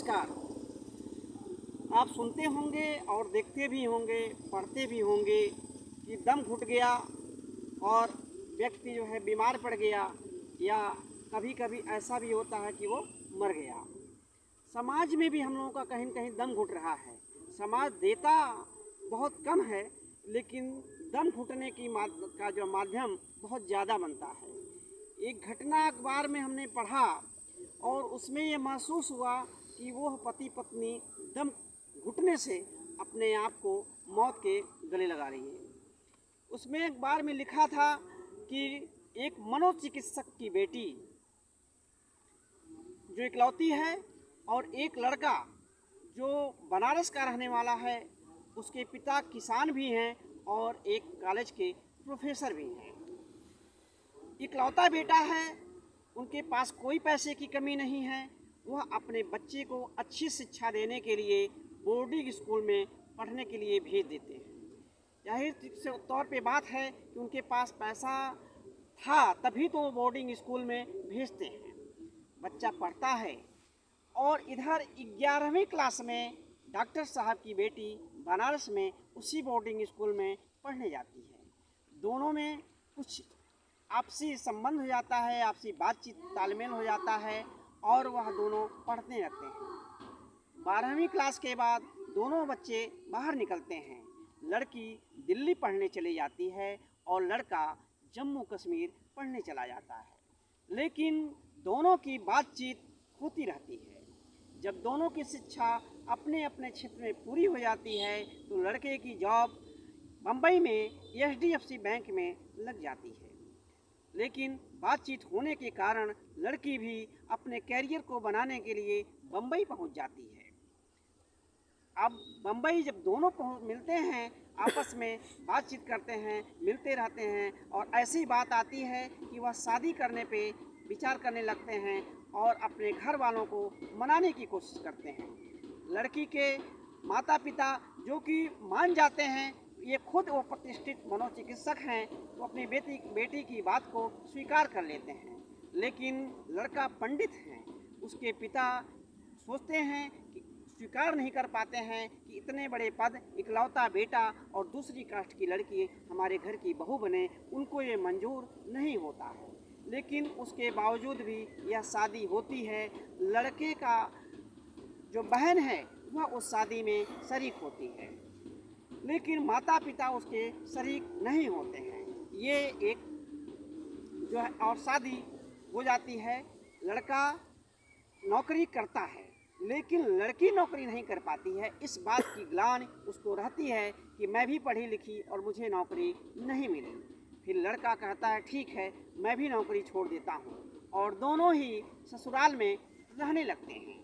नमस्कार। आप सुनते होंगे और देखते भी होंगे, पढ़ते भी होंगे कि दम घुट गया और व्यक्ति जो है बीमार पड़ गया, या कभी कभी ऐसा भी होता है कि वो मर गया। समाज में भी हम लोगों का कहीं न कहीं दम घुट रहा है। समाज देता बहुत कम है, लेकिन दम घुटने का जो माध्यम बहुत ज़्यादा बनता है। एक घटना अखबार में हमने पढ़ा और उसमें ये महसूस हुआ कि वो पति पत्नी दम घुटने से अपने आप को मौत के गले लगा रही है। उसमें अखबार में लिखा था कि एक मनोचिकित्सक की बेटी जो इकलौती है और एक लड़का जो बनारस का रहने वाला है, उसके पिता किसान भी हैं और एक कॉलेज के प्रोफेसर भी हैं। इकलौता बेटा है, उनके पास कोई पैसे की कमी नहीं है। वह अपने बच्चे को अच्छी शिक्षा देने के लिए बोर्डिंग स्कूल में पढ़ने के लिए भेज देते हैं। जाहिर तौर पे बात है कि उनके पास पैसा था, तभी तो वो बोर्डिंग स्कूल में भेजते हैं। बच्चा पढ़ता है और इधर 11वीं क्लास में डॉक्टर साहब की बेटी बनारस में उसी बोर्डिंग स्कूल में पढ़ने जाती है। दोनों में कुछ आपसी संबंध हो जाता है, आपसी बातचीत तालमेल हो जाता है और वह दोनों पढ़ने लगते हैं। 12वीं क्लास के बाद दोनों बच्चे बाहर निकलते हैं। लड़की दिल्ली पढ़ने चली जाती है और लड़का जम्मू कश्मीर पढ़ने चला जाता है। लेकिन दोनों की बातचीत होती रहती है। जब दोनों की शिक्षा अपने अपने क्षेत्र में पूरी हो जाती है तो लड़के की जॉब बम्बई में HDFC बैंक में लग जाती है। लेकिन बातचीत होने के कारण लड़की भी अपने कैरियर को बनाने के लिए बम्बई पहुंच जाती है। अब बम्बई जब दोनों मिलते हैं, आपस में बातचीत करते हैं, मिलते रहते हैं और ऐसी बात आती है कि वह शादी करने पे विचार करने लगते हैं और अपने घर वालों को मनाने की कोशिश करते हैं। लड़की के माता पिता जो कि मान जाते हैं, ये खुद वो प्रतिष्ठित मनोचिकित्सक हैं, तो अपनी बेटी की बात को स्वीकार कर लेते हैं। लेकिन लड़का पंडित है, उसके पिता सोचते हैं कि स्वीकार नहीं कर पाते हैं कि इतने बड़े पद, इकलौता बेटा और दूसरी कास्ट की लड़की हमारे घर की बहू बने, उनको ये मंजूर नहीं होता है। लेकिन उसके बावजूद भी यह शादी होती है। लड़के का जो बहन है वह उस शादी में शरीक होती है, लेकिन माता पिता उसके शरीक नहीं होते हैं। ये एक जो है और शादी हो जाती है। लड़का नौकरी करता है लेकिन लड़की नौकरी नहीं कर पाती है। इस बात की ग्लानि उसको रहती है कि मैं भी पढ़ी लिखी और मुझे नौकरी नहीं मिली। फिर लड़का कहता है ठीक है, मैं भी नौकरी छोड़ देता हूँ, और दोनों ही ससुराल में रहने लगते हैं।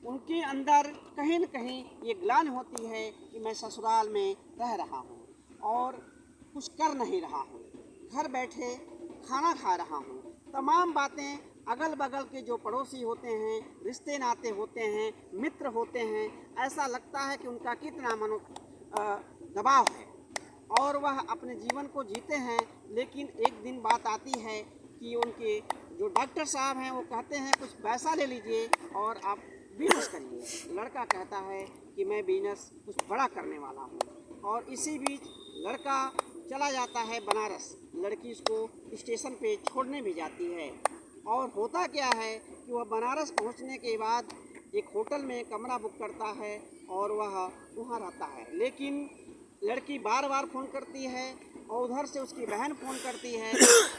उनके अंदर कहीं न कहीं ये ग्लानि होती है कि मैं ससुराल में रह रहा हूँ और कुछ कर नहीं रहा हूँ, घर बैठे खाना खा रहा हूँ। तमाम बातें अगल बगल के जो पड़ोसी होते हैं, रिश्ते नाते होते हैं, मित्र होते हैं, ऐसा लगता है कि उनका कितना दबाव है और वह अपने जीवन को जीते हैं। लेकिन एक दिन बात आती है कि उनके जो डॉक्टर साहब हैं वो कहते हैं कुछ पैसा ले लीजिए और आप बिजनेस करिए। लड़का कहता है कि मैं बिजनेस कुछ बड़ा करने वाला हूँ। और इसी बीच लड़का चला जाता है बनारस। लड़की उसको स्टेशन पे छोड़ने भी जाती है। और होता क्या है कि वह बनारस पहुँचने के बाद एक होटल में कमरा बुक करता है और वह वहाँ रहता है। लेकिन लड़की बार बार फ़ोन करती है और उधर से उसकी बहन फ़ोन करती है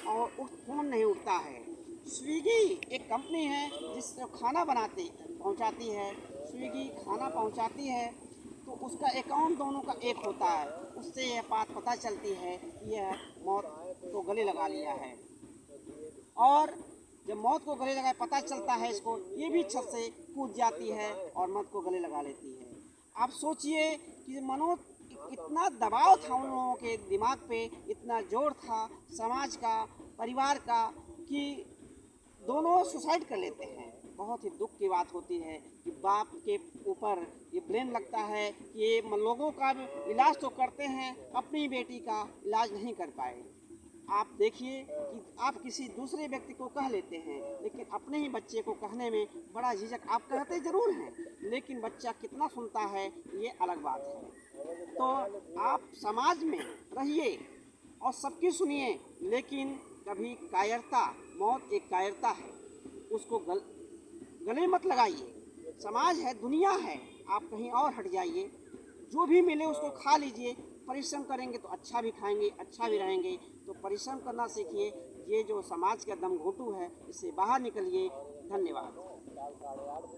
और उस फ़ोन नहीं उठता है। स्विगी एक कंपनी है जिससे खाना पहुंचाती है। स्विगी खाना पहुंचाती है तो उसका अकाउंट दोनों का एक होता है। उससे यह बात पता चलती है कि यह मौत को गले लगा लिया है। और जब मौत को गले लगा पता चलता है इसको, ये भी छत से कूद जाती है और मौत को गले लगा लेती है। आप सोचिए कि इतना दबाव था उन लोगों के दिमाग पे, इतना जोर था समाज का, परिवार का, कि दोनों सुसाइड कर लेते हैं। बहुत ही दुख की बात होती है कि बाप के ऊपर ये ब्लेम लगता है कि ये लोगों का इलाज तो करते हैं, अपनी बेटी का इलाज नहीं कर पाए। आप देखिए कि आप किसी दूसरे व्यक्ति को कह लेते हैं, लेकिन अपने ही बच्चे को कहने में बड़ा झिझक। आप कहते ज़रूर हैं, लेकिन बच्चा कितना सुनता है ये अलग बात है। तो आप समाज में रहिए और सबकी सुनिए, लेकिन कभी कायरता, मौत एक कायरता है, उसको गले मत लगाइए। समाज है, दुनिया है, आप कहीं और हट जाइए। जो भी मिले उसको खा लीजिए। परिश्रम करेंगे तो अच्छा भी खाएंगे, अच्छा भी रहेंगे। तो परिश्रम करना सीखिए। ये जो समाज का दमघोंटू है, इससे बाहर निकलिए। धन्यवाद।